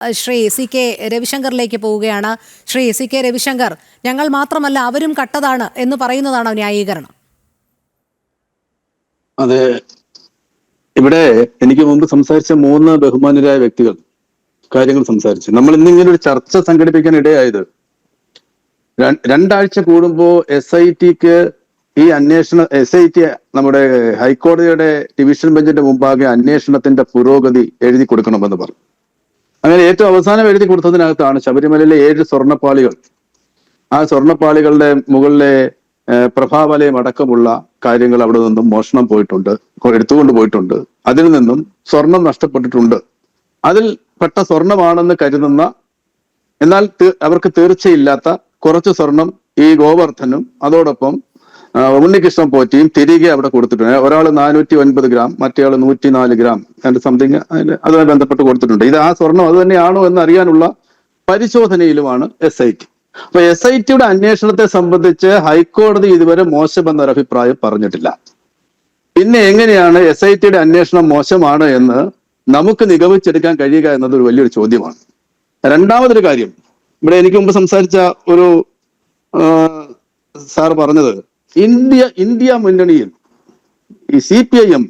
Shri C K രവിശങ്കറിലേക്ക് പോവുകയാണ്. Shri C K Ravishankar, ഞങ്ങൾ മാത്രമല്ല അവരും കട്ടതാണ് എന്ന് പറയുന്നതാണോ ന്യായീകരണം? അതെ, ഇവിടെ എനിക്ക് മുമ്പ് സംസാരിച്ച 3 ബഹുമാന്യരായ വ്യക്തികൾ കാര്യങ്ങൾ സംസാരിച്ചു. നമ്മൾ ഇന്നിങ്ങനെ ഒരു ചർച്ച സംഘടിപ്പിക്കാൻ ഇടയായത് രണ്ടാഴ്ച കൂടുമ്പോ SITക്ക് ഈ SIT നമ്മുടെ ഹൈക്കോടതിയുടെ ഡിവിഷൻ ബെഞ്ചിന്റെ മുമ്പാകെ അന്വേഷണത്തിന്റെ പുരോഗതി എഴുതി കൊടുക്കണമെന്ന് പറഞ്ഞു. അങ്ങനെ ഏറ്റവും അവസാനം എഴുതി കൊടുത്തതിനകത്താണ് ശബരിമലയിലെ 7 സ്വർണ്ണപ്പാളികൾ, ആ സ്വർണ്ണപ്പാളികളുടെ മുകളിലെ പ്രഭാവലയം അടക്കമുള്ള കാര്യങ്ങൾ അവിടെ നിന്നും മോഷണം പോയിട്ടുണ്ട്, എടുത്തുകൊണ്ട് പോയിട്ടുണ്ട്. അതിൽ നിന്നും സ്വർണം നഷ്ടപ്പെട്ടിട്ടുണ്ട്. അതിൽ പെട്ട സ്വർണമാണെന്ന് കരുതുന്ന, എന്നാൽ അവർക്ക് തീർച്ചയില്ലാത്ത കുറച്ച് സ്വർണം ഈ ഗോവർദ്ധനും അതോടൊപ്പം ഉണ്ണികൃഷ്ണൻ പോറ്റിയും തിരികെ അവിടെ കൊടുത്തിട്ടുണ്ട്. ഒരാൾ 409 ഗ്രാം, മറ്റേയാൾ 104 ഗ്രാം സംതിങ് അതുമായി ബന്ധപ്പെട്ട് കൊടുത്തിട്ടുണ്ട്. ഇത് ആ സ്വർണം അത് തന്നെയാണോ എന്ന് അറിയാനുള്ള പരിശോധനയിലുമാണ് SIT. അപ്പൊ SITയുടെ അന്വേഷണത്തെ സംബന്ധിച്ച് ഹൈക്കോടതി ഇതുവരെ മോശമെന്നൊരു അഭിപ്രായം പറഞ്ഞിട്ടില്ല. പിന്നെ എങ്ങനെയാണ് SITയുടെ അന്വേഷണം മോശമാണ് എന്ന് നമുക്ക് നിഗമിച്ചെടുക്കാൻ കഴിയുക എന്നത് ഒരു വലിയൊരു ചോദ്യമാണ്. രണ്ടാമതൊരു കാര്യം, ഇവിടെ എനിക്ക് മുമ്പ് സംസാരിച്ച ഒരു സാർ പറഞ്ഞത് ഇന്ത്യ മുന്നണിയിൽ ഈ CPIM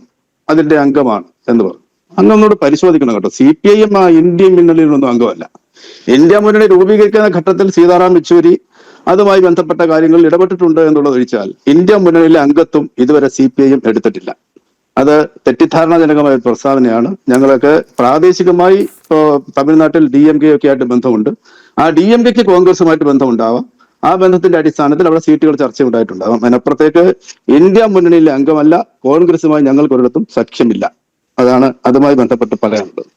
അതിന്റെ അംഗമാണ് എന്ന് പറഞ്ഞു. അങ്ങൊന്നോട് പരിശോധിക്കണം കേട്ടോ. CPIM ആ ഇന്ത്യൻ മുന്നണിയിലൊന്നും അംഗമല്ല. ഇന്ത്യ മുന്നണി രൂപീകരിക്കുന്ന ഘട്ടത്തിൽ സീതാറാം യെച്ചൂരി അതുമായി ബന്ധപ്പെട്ട കാര്യങ്ങളിൽ ഇടപെട്ടിട്ടുണ്ട് എന്നുള്ളത് ഒഴിച്ചാൽ ഇന്ത്യ മുന്നണിയിലെ അംഗത്വം ഇതുവരെ CPIM എടുത്തിട്ടില്ല. അത് തെറ്റിദ്ധാരണാജനകമായ ഒരു പ്രസ്താവനയാണ്. ഞങ്ങളൊക്കെ പ്രാദേശികമായി തമിഴ്നാട്ടിൽ DMK ഒക്കെ ആയിട്ട് ബന്ധമുണ്ട്. ആ DMKക്ക് കോൺഗ്രസുമായിട്ട് ബന്ധമുണ്ടാവാം. ആ ബന്ധത്തിന്റെ അടിസ്ഥാനത്തിൽ അവിടെ സീറ്റുകൾ ചർച്ച ഉണ്ടായിട്ടുണ്ടാകും. അതിനപ്പുറത്തേക്ക് ഇന്ത്യ മുന്നണിയിലെ അംഗമല്ല, കോൺഗ്രസുമായി ഞങ്ങൾക്ക് ഒരിടത്തും സഖ്യമില്ല. അതാണ് അതുമായി ബന്ധപ്പെട്ട് പറയാനുള്ളത്.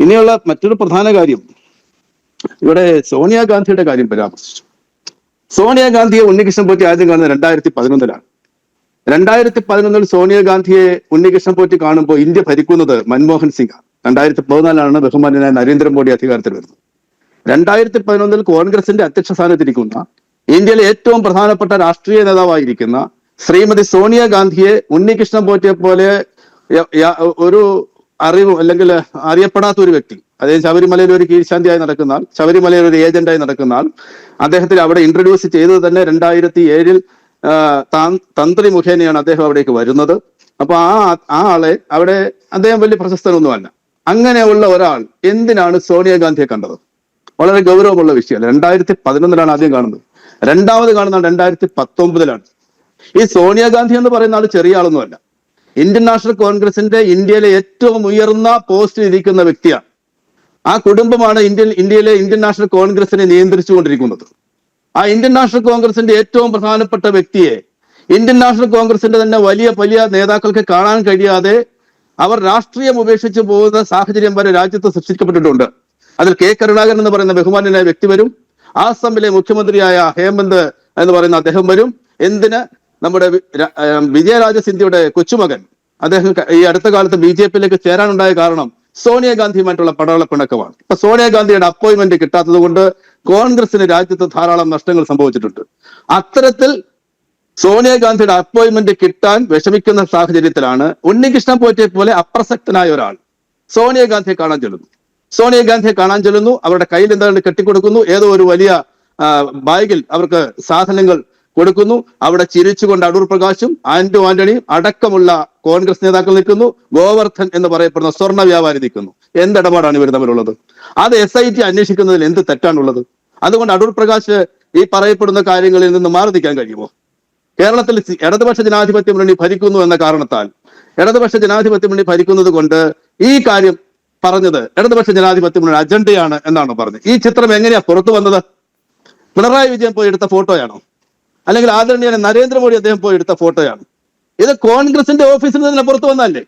ഇനിയുള്ള മറ്റൊരു പ്രധാന കാര്യം, ഇവിടെ സോണിയാഗാന്ധിയുടെ കാര്യം പരാമർശിച്ചു. സോണിയാഗാന്ധിയെ ഉണ്ണികൃഷ്ണൻ പോറ്റി ആദ്യം കാണുന്നത് 2011-ലാണ്. 2011 സോണിയാഗാന്ധിയെ ഉണ്ണികൃഷ്ണൻ പോറ്റി കാണുമ്പോൾ ഇന്ത്യ ഭരിക്കുന്നത് മൻമോഹൻ സിംഗ്. 2014-ലാണ് ബഹുമാന്യനായ നരേന്ദ്രമോദി അധികാരത്തിൽ വരുന്നത്. 2011 കോൺഗ്രസിന്റെ അധ്യക്ഷ സ്ഥാനത്തിരിക്കുന്ന ഇന്ത്യയിലെ ഏറ്റവും പ്രധാനപ്പെട്ട രാഷ്ട്രീയ നേതാവായിരിക്കുന്ന ശ്രീമതി സോണിയാഗാന്ധിയെ ഉണ്ണികൃഷ്ണൻ പോറ്റിയെ പോലെ ഒരു അറിവ് അല്ലെങ്കിൽ അറിയപ്പെടാത്ത ഒരു വ്യക്തി, അതായത് ശബരിമലയിൽ ഒരു കീഴ്ശാന്തിയായി നടക്കുന്ന ആൾ, ശബരിമലയിൽ ഒരു ഏജന്റായി നടക്കുന്ന ആൾ, അദ്ദേഹത്തിൽ അവിടെ ഇൻട്രൊഡ്യൂസ് ചെയ്തത് തന്നെ 2007 തന്ത്രി മുഖേനയാണ് അദ്ദേഹം അവിടേക്ക് വരുന്നത്. അപ്പൊ ആ ആളെ അവിടെ അദ്ദേഹം വലിയ പ്രശസ്തനൊന്നുമല്ല. അങ്ങനെയുള്ള ഒരാൾ എന്തിനാണ് സോണിയാഗാന്ധിയെ കണ്ടത്? വളരെ ഗൗരവമുള്ള വിഷയമല്ല. 2011-ലാണ് ആദ്യം കാണുന്നത്. രണ്ടാമത് കാണുന്നത് 2019-ലാണ്. ഈ സോണിയാഗാന്ധി എന്ന് പറയുന്ന ആൾ ചെറിയ ആളൊന്നുമല്ല. ഇന്ത്യൻ നാഷണൽ കോൺഗ്രസിന്റെ ഇന്ത്യയിലെ ഏറ്റവും ഉയർന്ന പോസ്റ്റിൽ ഇരിക്കുന്ന വ്യക്തിയാണ്. ആ കുടുംബമാണ് ഇന്ത്യയിലെ ഇന്ത്യൻ നാഷണൽ കോൺഗ്രസിനെ നിയന്ത്രിച്ചുകൊണ്ടിരിക്കുന്നത്. ആ ഇന്ത്യൻ നാഷണൽ കോൺഗ്രസിന്റെ ഏറ്റവും പ്രധാനപ്പെട്ട വ്യക്തിയെ ഇന്ത്യൻ നാഷണൽ കോൺഗ്രസിന്റെ തന്നെ വലിയ നേതാക്കൾക്ക് കാണാൻ കഴിയാതെ അവർ രാഷ്ട്രീയം ഉപേക്ഷിച്ചു പോകുന്ന സാഹചര്യം വരെ രാജ്യത്ത് സൃഷ്ടിക്കപ്പെട്ടിട്ടുണ്ട്. അതിൽ K. കരുണാകരൻ എന്ന് പറയുന്ന ബഹുമാന്യനായ വ്യക്തി വരും. ആസാമിലെ മുഖ്യമന്ത്രിയായ ഹേമന്ത് എന്ന് പറയുന്ന അദ്ദേഹം വരും. എന്തിന്? നമ്മുടെ വിജയരാജ സിന്ധ്യയുടെ കൊച്ചുമകൻ അദ്ദേഹം ഈ അടുത്ത കാലത്ത് BJPയിലേക്ക് ചേരാനുണ്ടായ കാരണം സോണിയാഗാന്ധിയുമായിട്ടുള്ള പടവളപ്പിണക്കമാണ്. ഇപ്പൊ സോണിയാഗാന്ധിയുടെ അപ്പോയിന്റ്മെന്റ് കിട്ടാത്തത് കൊണ്ട് കോൺഗ്രസിന് രാജ്യത്ത് ധാരാളം നഷ്ടങ്ങൾ സംഭവിച്ചിട്ടുണ്ട്. അത്തരത്തിൽ സോണിയാഗാന്ധിയുടെ അപ്പോയിന്റ്മെന്റ് കിട്ടാൻ വിഷമിക്കുന്ന സാഹചര്യത്തിലാണ് ഉണ്ണികൃഷ്ണൻ പോറ്റിയെ പോലെ അപ്രസക്തനായ ഒരാൾ സോണിയാഗാന്ധിയെ കാണാൻ ചെല്ലുന്നു. അവരുടെ കയ്യിൽ എന്താണ് കെട്ടിക്കൊടുക്കുന്നു, ഏതോ ഒരു വലിയ ബാഗിൽ അവർക്ക് സാധനങ്ങൾ കൊടുക്കുന്നു. അവിടെ ചിരിച്ചുകൊണ്ട് അടൂർ പ്രകാശും ആന്റണിയും അടക്കമുള്ള കോൺഗ്രസ് നേതാക്കൾ നിൽക്കുന്നു. ഗോവർദ്ധൻ എന്ന് പറയപ്പെടുന്ന സ്വർണ്ണ വ്യാപാരി നിൽക്കുന്നു. എന്തിടപാടാണ് ഇവർ തമ്മിലുള്ളത്? അത് SIT അന്വേഷിക്കുന്നതിൽ എന്ത് തെറ്റാണുള്ളത്? അതുകൊണ്ട് അടൂർ പ്രകാശ് ഈ പറയപ്പെടുന്ന കാര്യങ്ങളിൽ നിന്ന് മാറി നിൽക്കാൻ കഴിയുമോ? കേരളത്തിൽ ഇടതുപക്ഷ ജനാധിപത്യ മുന്നണി ഭരിക്കുന്നു എന്ന കാരണത്താൽ, ഇടതുപക്ഷ ജനാധിപത്യ മുന്നണി ഭരിക്കുന്നത് കൊണ്ട് ഈ കാര്യം പറഞ്ഞത് ഇടതുപക്ഷ ജനാധിപത്യ മുന്നണി അജണ്ടയാണ് എന്നാണ് പറഞ്ഞത്. ഈ ചിത്രം എങ്ങനെയാ പുറത്തു വന്നത്? പിണറായി വിജയൻ പോയി എടുത്ത ഫോട്ടോയാണോ? അല്ലെങ്കിൽ ആദരണീയനായ നരേന്ദ്രമോദി അദ്ദേഹം പോയി എടുത്ത ഫോട്ടോയാണ്? ഇത് കോൺഗ്രസിന്റെ ഓഫീസിൽ തന്നെ പുറത്തു വന്നല്ലേ?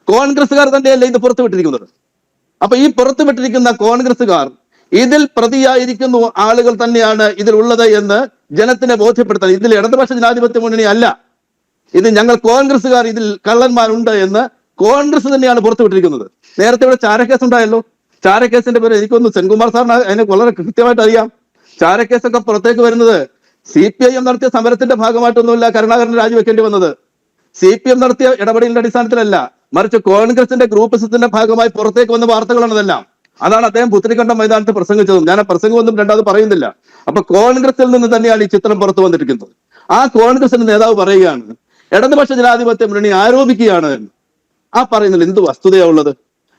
കോൺഗ്രസ്സുകാർ തന്നെയല്ലേ ഇത് പുറത്തുവിട്ടിരിക്കുന്നത്? അപ്പൊ ഈ പുറത്തുവിട്ടിരിക്കുന്ന കോൺഗ്രസ്സുകാർ ഇതിൽ പ്രതിയായിരിക്കുന്ന ആളുകൾ തന്നെയാണ് ഇതിലുള്ളത് എന്ന് ജനത്തിനെ ബോധ്യപ്പെടുത്താൻ. ഇതിൽ ഇടതുപക്ഷ ജനാധിപത്യ മുന്നണി അല്ല, ഇത് ഞങ്ങൾ കോൺഗ്രസ്സുകാർ ഇതിൽ കള്ളന്മാരുണ്ട് എന്ന് കോൺഗ്രസ് തന്നെയാണ് പുറത്തുവിട്ടിരിക്കുന്നത്. നേരത്തെ ഇവിടെ ചാരക്കേസ് ഉണ്ടായല്ലോ. ചാരക്കേസിന്റെ പേര് എനിക്കൊന്ന് സെൻകുമാർ സാറിന് അതിനെ വളരെ കൃത്യമായിട്ട് അറിയാം. ചാരക്കേസൊക്കെ പുറത്തേക്ക് വരുന്നത് CPIM നടത്തിയ സമരത്തിന്റെ ഭാഗമായിട്ടൊന്നുമില്ല കരുണാകരൻ രാജിവെക്കേണ്ടി വന്നത്. CPM നടത്തിയ ഇടപെടലിന്റെ അടിസ്ഥാനത്തിലല്ല, മറിച്ച് കോൺഗ്രസിന്റെ ഗ്രൂപ്പിസത്തിന്റെ ഭാഗമായി പുറത്തേക്ക് വന്ന വാർത്തകളാണ് ഇതെല്ലാം. അതാണ് അദ്ദേഹം പുത്തരിക്കണ്ടം മൈതാനത്ത് പ്രസംഗിച്ചതും. ഞാൻ ആ പ്രസംഗമൊന്നും രണ്ടാമത് പറയുന്നില്ല. അപ്പൊ കോൺഗ്രസിൽ നിന്ന് തന്നെയാണ് ഈ ചിത്രം പുറത്തു വന്നിരിക്കുന്നത്. ആ കോൺഗ്രസിന്റെ നേതാവ് പറയുകയാണ് ഇടതുപക്ഷ ജനാധിപത്യ മുന്നണി ആരോപിക്കുകയാണ് എന്ന്. ആ പറയുന്നതിൽ എന്ത് വസ്തുതയാ ഉള്ളത്?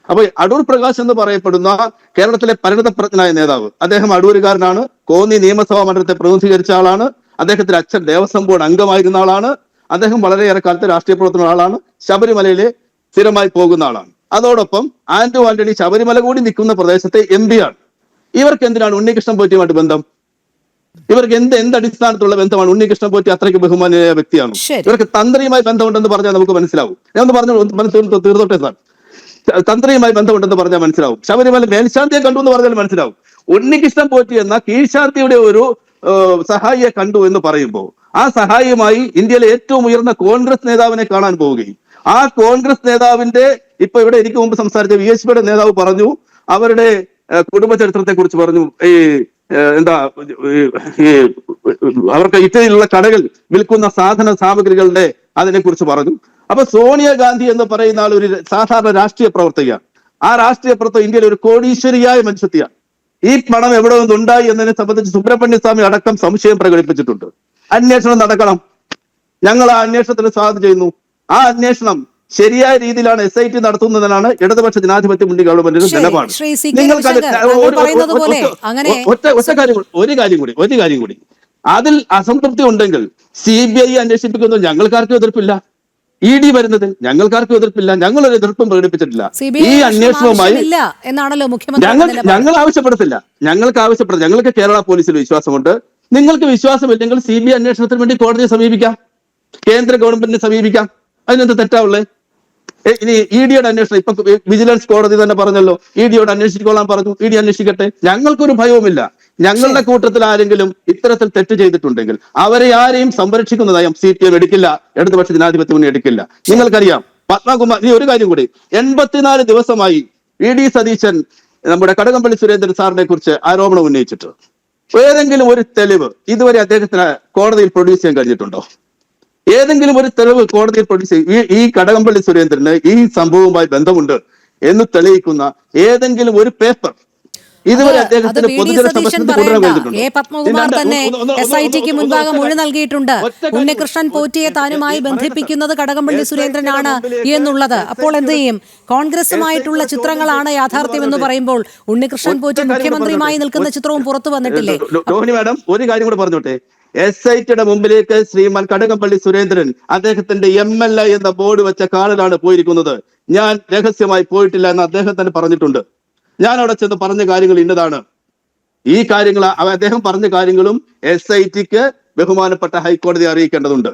അപ്പൊ അടൂർ പ്രകാശ് എന്ന് പറയപ്പെടുന്ന കേരളത്തിലെ പരിണതപ്രജ്ഞനായ നേതാവ്, അദ്ദേഹം അടൂരുകാരനാണ്, കോന്നി നിയമസഭാ മണ്ഡലത്തെ പ്രതിനിധീകരിച്ച ആളാണ്, അദ്ദേഹത്തിന്റെ അച്ഛൻ ദേവസ്വം ബോർഡ് അംഗമായിരുന്ന ആളാണ്, അദ്ദേഹം വളരെയേറെ കാലത്ത് രാഷ്ട്രീയ പ്രവർത്തന ആളാണ്, ശബരിമലയിലെ സ്ഥിരമായി പോകുന്ന ആളാണ്. അതോടൊപ്പം ആന്റോ ആന്റണി ശബരിമല കൂടി നിൽക്കുന്ന പ്രദേശത്തെ MP ആണ്. ഇവർക്ക് എന്തിനാണ് ഉണ്ണികൃഷ്ണൻ പോറ്റിയുമായിട്ട് ബന്ധം? ഇവർക്ക് എന്ത് അടിസ്ഥാനത്തുള്ള ബന്ധമാണ്? ഉണ്ണികൃഷ്ണൻ പോറ്റി അത്രയ്ക്ക് ബഹുമാനിയായ വ്യക്തിയാണ്. ഇവർക്ക് തന്ത്രിയുമായി ബന്ധമുണ്ടെന്ന് പറഞ്ഞാൽ നമുക്ക് മനസ്സിലാവും. ഞാൻ ഒന്ന് പറഞ്ഞു തീർത്തോട്ടെ സാർ. തന്ത്രിയുമായി ബന്ധമുണ്ടെന്ന് പറഞ്ഞാൽ മനസ്സിലാവും. ശബരിമല മേൽശാന്തിയെ കണ്ടു എന്ന് പറഞ്ഞാൽ മനസ്സിലാവും. ഉണ്ണികൃഷ്ണൻ പോറ്റി എന്ന കീഴ്ശാന്തിയുടെ ഒരു സഹായിയെ കണ്ടു എന്ന് പറയുമ്പോൾ ആ സഹായിയുമായി ഇന്ത്യയിലെ ഏറ്റവും ഉയർന്ന കോൺഗ്രസ് നേതാവിനെ കാണാൻ പോവുകയും ആ കോൺഗ്രസ് നേതാവിന്റെ ഇപ്പൊ ഇവിടെ എനിക്ക് മുമ്പ് സംസാരിച്ച VHPയുടെ നേതാവ് പറഞ്ഞു, അവരുടെ കുടുംബ ചരിത്രത്തെ കുറിച്ച് പറഞ്ഞു, അവർക്ക് ഇറ്റലിയിലുള്ള കടകൾ വിൽക്കുന്ന സാധന സാമഗ്രികളുടെ അതിനെ കുറിച്ച് പറഞ്ഞു. അപ്പൊ സോണിയാഗാന്ധി എന്ന് പറയുന്ന ആൾ ഒരു സാധാരണ രാഷ്ട്രീയ പ്രവർത്തകയാണ്. ആ രാഷ്ട്രീയ പ്രവർത്തക ഇന്ത്യയിലെ ഒരു കോടീശ്വരിയായ മനുഷ്യത്തെയാണ്. ഈ പണം എവിടെ നിന്നുണ്ടായി എന്നതിനെ സംബന്ധിച്ച് സുബ്രഹ്മണ്യ സ്വാമി അടക്കം സംശയം പ്രകടിപ്പിച്ചിട്ടുണ്ട്. അന്വേഷണം നടക്കണം. ഞങ്ങൾ ആ അന്വേഷണത്തിന് സ്വാഗതം ചെയ്യുന്നു. ആ അന്വേഷണം ശരിയായ രീതിയിലാണ് SIT നടത്തുന്നതിനാണ് ഇടതുപക്ഷ ജനാധിപത്യ മുന്നണി ഗവൺമെന്റിന്റെ നിലപാട്. ഒരു കാര്യം കൂടി അതിൽ അസംതൃപ്തി ഉണ്ടെങ്കിൽ CBI അന്വേഷിപ്പിക്കുന്നത് ഞങ്ങൾക്കാർക്കും എതിർപ്പില്ല. ED വരുന്നത് ഞങ്ങൾക്കാർക്കും എതിർപ്പില്ല. ഞങ്ങളൊരു എതിർപ്പും പ്രകടിപ്പിച്ചിട്ടില്ല. ഈ അന്വേഷണവുമായി ഞങ്ങൾ ആവശ്യപ്പെടത്തില്ല. ഞങ്ങൾക്ക് കേരള പോലീസിൽ വിശ്വാസമുണ്ട്. നിങ്ങൾക്ക് വിശ്വാസമില്ലെങ്കിൽ CBI അന്വേഷണത്തിന് വേണ്ടി കോടതിയെ സമീപിക്കാം, കേന്ദ്ര ഗവൺമെന്റിനെ സമീപിക്കാം. അതിനെന്ത് തെറ്റാവുള്ളേ? ഇനി EDയുടെ അന്വേഷണം ഇപ്പൊ വിജിലൻസ് കോടതി തന്നെ പറഞ്ഞല്ലോ, EDയോട് അന്വേഷിച്ചോളാൻ പറഞ്ഞു. ED അന്വേഷിക്കട്ടെ. ഞങ്ങൾക്കൊരു ഭയവുമില്ല. ഞങ്ങളുടെ കൂട്ടത്തിൽ ആരെങ്കിലും ഇത്തരത്തിൽ തെറ്റ് ചെയ്തിട്ടുണ്ടെങ്കിൽ അവരെ ആരെയും സംരക്ഷിക്കുന്നതായും CPM എടുക്കില്ല, ഇടതുപക്ഷ ജനാധിപത്യ മുന്നണി എടുക്കില്ല. നിങ്ങൾക്കറിയാം പത്മകുമാർ, ഈ ഒരു കാര്യം കൂടി, 84 ദിവസമായി ED സതീശൻ നമ്മുടെ കടകംപള്ളി സുരേന്ദ്രൻ സാറിനെ കുറിച്ച് ആരോപണം ഉന്നയിച്ചിട്ട് ഏതെങ്കിലും ഒരു തെളിവ് ഇതുവരെ അദ്ദേഹത്തിന് കോടതിയിൽ പ്രൊഡ്യൂസ് ചെയ്യാൻ കഴിഞ്ഞിട്ടുണ്ടോ? ഏതെങ്കിലും ഒരു തെളിവ് കോടതിയിൽ പ്രൊഡ്യൂസ് ചെയ്യും ഈ കടകംപള്ളി സുരേന്ദ്രന് ഈ സംഭവവുമായി ബന്ധമുണ്ട് എന്ന് തെളിയിക്കുന്ന ഏതെങ്കിലും ഒരു പേപ്പർ ഇതുവരെ അദ്ദേഹത്തിന് പൊതുജന സമക്ഷത്തിൽ കൊണ്ടുവരാൻ കഴിഞ്ഞിട്ടുണ്ട്? പത്മകുമാർ തന്നെ SITക്ക് മുൻപാകെ മൊഴി നൽകിയിട്ടുണ്ട്. ഉണ്ണികൃഷ്ണൻ പോറ്റിയെ താനുമായി ബന്ധിപ്പിക്കുന്നത് കടകംപള്ളി സുരേന്ദ്രനാണ് എന്നുള്ളത്. അപ്പോൾ എന്ത് ചെയ്യും? കോൺഗ്രസുമായിട്ടുള്ള ചിത്രങ്ങളാണ് യാഥാർത്ഥ്യം എന്ന് പറയുമ്പോൾ ഉണ്ണികൃഷ്ണൻ പോറ്റി മുഖ്യമന്ത്രിയുമായി നിൽക്കുന്ന ചിത്രവും പുറത്തു വന്നിട്ടില്ലേ? രോഹിണി മാഡം ഒരു കാര്യം കൂടെ പറഞ്ഞോട്ടെ. SITയുടെ മുമ്പിലേക്ക് ശ്രീമാൻ കടകംപള്ളി സുരേന്ദ്രൻ അദ്ദേഹത്തിന്റെ MLA എന്ന ബോർഡ് വെച്ച കാറിലാണ് പോയിരിക്കുന്നത്. ഞാൻ രഹസ്യമായി പോയിട്ടില്ല എന്ന് അദ്ദേഹം തന്നെ പറഞ്ഞിട്ടുണ്ട്. ഞാൻ അവിടെ ചെന്ന് പറഞ്ഞ കാര്യങ്ങൾ ഇന്നതാണ്. ഈ കാര്യങ്ങൾ അദ്ദേഹം പറഞ്ഞ കാര്യങ്ങളും SITക്ക് ബഹുമാനപ്പെട്ട ഹൈക്കോടതിയെ അറിയിക്കേണ്ടതുണ്ട്.